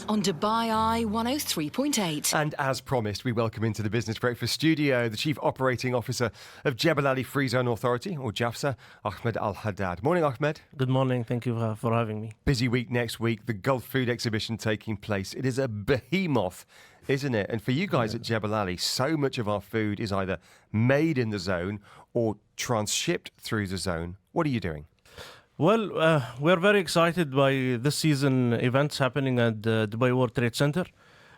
on Dubai Eye 103.8. And as promised, we welcome into the Business Breakfast studio the Chief Operating Officer of Jebel Ali Free Zone Authority, or Jafza, Ahmad Al Haddad. Morning, Ahmed. Good morning. Thank you for having me. Busy week next week, the Gulfood exhibition taking place. It is a behemoth, isn't it? And for you guys at Jebel Ali, so much of our food is either made in the zone or transshipped through the zone. What are you doing? Well, we're very excited by this season events happening at the Dubai World Trade Center.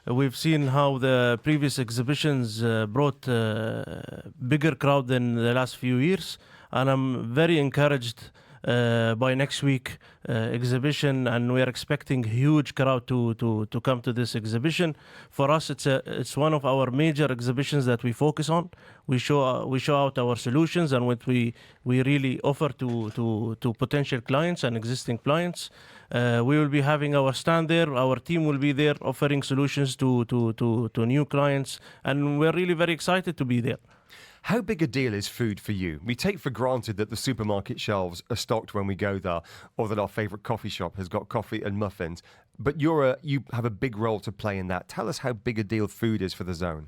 We've seen how the previous exhibitions brought bigger crowd than the last few years, and I'm very encouraged by next week exhibition, and we are expecting huge crowd to come to this exhibition. For us, it's one of our major exhibitions that we focus on. We show out our solutions and what we really offer to potential clients and existing clients. We will be having our stand there. Our team will be there offering solutions to new clients, and we're really very excited to be there. How big a deal is food for you? We take for granted that the supermarket shelves are stocked when we go there, or that our favourite coffee shop has got coffee and muffins. But you have a big role to play in that. Tell us how big a deal food is for the zone.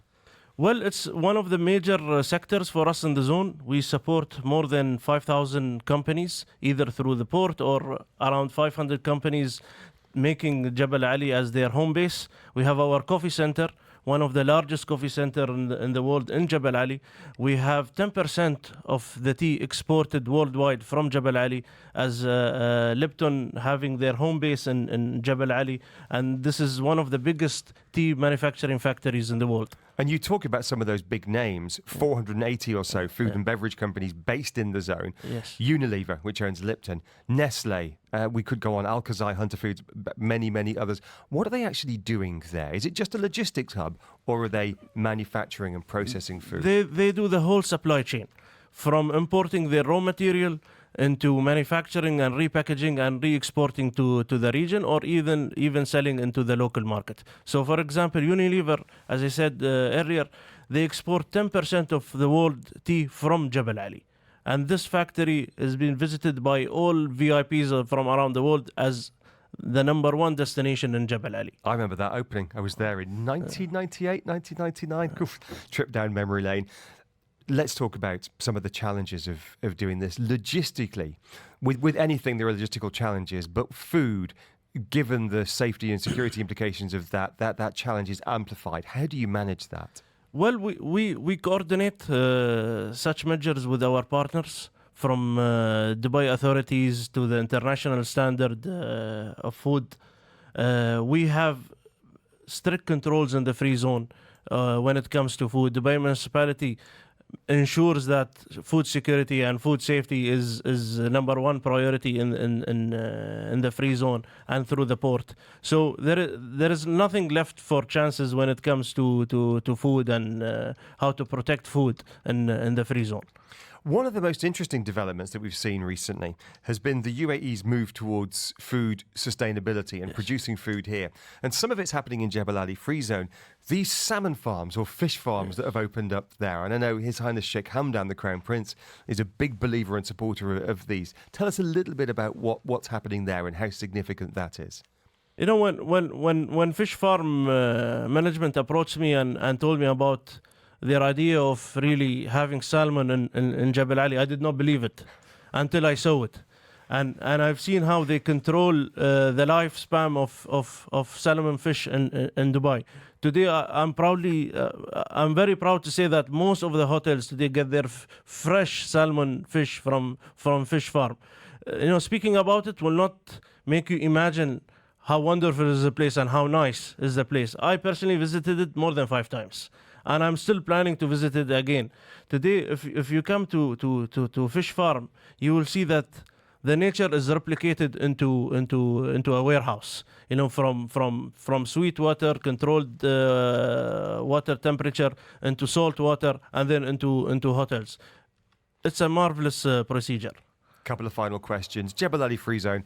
Well, it's one of the major sectors for us in the zone. We support more than 5,000 companies, either through the port or around 500 companies making Jebel Ali as their home base. We have our coffee center, one of the largest coffee center in the world in Jebel Ali. We have 10% of the tea exported worldwide from Jebel Ali, as Lipton having their home base in Jebel Ali. And this is one of the biggest tea manufacturing factories in the world. And you talk about some of those big names, 480 or so food and beverage companies based in the zone. Yes. Unilever, which owns Lipton, Nestle, we could go on, Alkazai, Hunter Foods, many, many others. What are they actually doing there? Is it just a logistics hub, or are they manufacturing and processing food? They do the whole supply chain, from importing their raw material into manufacturing and repackaging and re-exporting to the region, or even selling into the local market. So, for example, Unilever, as I said earlier, they export 10% of the world tea from Jebel Ali. And this factory has been visited by all VIPs from around the world as the number one destination in Jebel Ali. I remember that opening. I was there in 1998, 1999. Trip down memory lane. Let's talk about some of the challenges of doing this logistically. With anything, there are logistical challenges, but food, given the safety and security implications of that challenge is amplified. How do you manage that? Well, we coordinate such measures with our partners, from Dubai authorities to the international standard of food. We have strict controls in the free zone when it comes to food. Dubai municipality ensures that food security and food safety is number one priority in the free zone and through the port. So there is nothing left for chances when it comes to food and how to protect food in the free zone. One of the most interesting developments that we've seen recently has been the UAE's move towards food sustainability and producing food here. And some of it's happening in Jebel Ali Free Zone. These salmon farms or fish farms that have opened up there, and I know His Highness Sheikh Hamdan, the Crown Prince, is a big believer and supporter of these. Tell us a little bit about what's happening there and how significant that is. You know, when fish farm management approached me and told me about their idea of really having salmon in Jebel Ali, I did not believe it until I saw it. And I've seen how they control the lifespan of salmon fish in Dubai. Today, I'm very proud to say that most of the hotels today get their fresh salmon fish from fish farm. Speaking about it will not make you imagine how wonderful is the place and how nice is the place. I personally visited it more than 5 times. And I'm still planning to visit it again. Today, if you come to fish farm, you will see that the nature is replicated into a warehouse. From sweet water, controlled water temperature, into salt water, and then into hotels. It's a marvelous procedure. Couple of final questions. Jebel Ali Free Zone.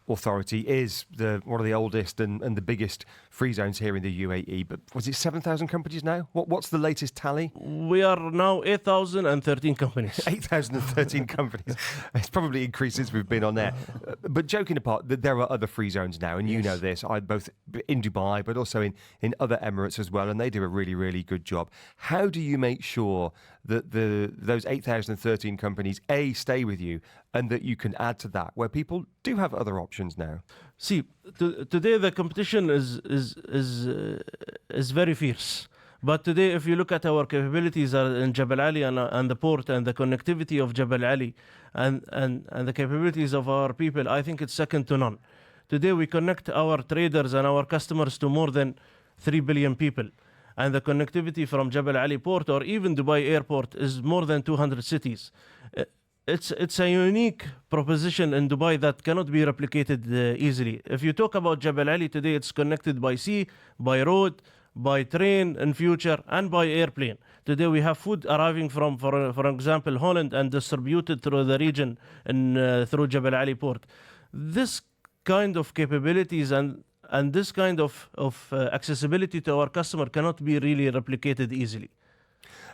Authority is one of the oldest and the biggest free zones here in the UAE. But was it 7,000 companies now? What's the latest tally? We are now 8,013 companies. 8,013 companies. It's probably increased since we've been on there. But joking apart, there are other free zones now, and you know this. I both in Dubai, but also in other Emirates as well, and they do a really, really good job. How do you make sure that those 8,013 companies, A, stay with you, and that you can add to that, where people do have other options now? See, today the competition is very fierce. But today, if you look at our capabilities in Jebel Ali and the port and the connectivity of Jebel Ali and the capabilities of our people, I think it's second to none. Today, we connect our traders and our customers to more than 3 billion people. And the connectivity from Jebel Ali port or even Dubai airport is more than 200 cities. It's a unique proposition in Dubai that cannot be replicated easily. If you talk about Jebel Ali today, it's connected by sea, by road, by train in future, and by airplane. Today we have food arriving from, for example, Holland and distributed through the region and through Jebel Ali port. This kind of capabilities and this kind of accessibility to our customer cannot be really replicated easily.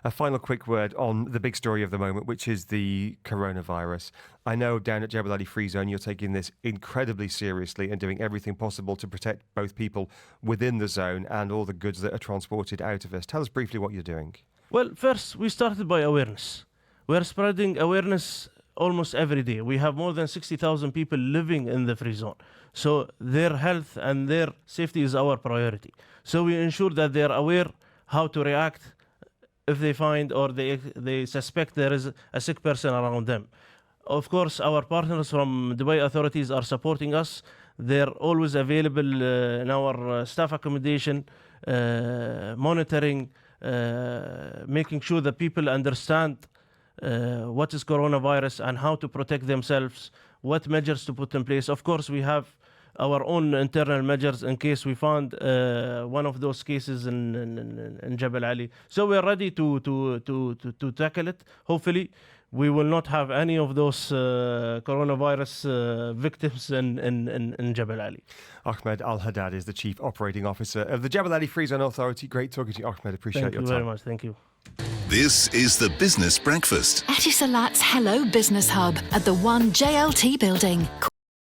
A final quick word on the big story of the moment, which is the coronavirus. I know down at Jebel Ali Free Zone, you're taking this incredibly seriously and doing everything possible to protect both people within the zone and all the goods that are transported out of us. Tell us briefly what you're doing. Well, first, we started by awareness. We're spreading awareness almost every day. We have more than 60,000 people living in the free zone. So their health and their safety is our priority. So we ensure that they're aware how to react if they find or they suspect there is a sick person around them. Of course, our partners from Dubai authorities are supporting us. They're always available in our staff accommodation, monitoring, making sure that people understand what is coronavirus and how to protect themselves, what measures to put in place. Of course, we have our own internal measures in case we found one of those cases in Jebel Ali. So we're ready to tackle it. Hopefully, we will not have any of those coronavirus victims in Jebel Ali. Ahmad Al Haddad is the Chief Operating Officer of the Jebel Ali Free Zone Authority. Great talking to you, Ahmad. Appreciate your time. Thank you very much. Thank you. This is the Business Breakfast. Etisalat's Hello Business Hub at the 1 JLT building.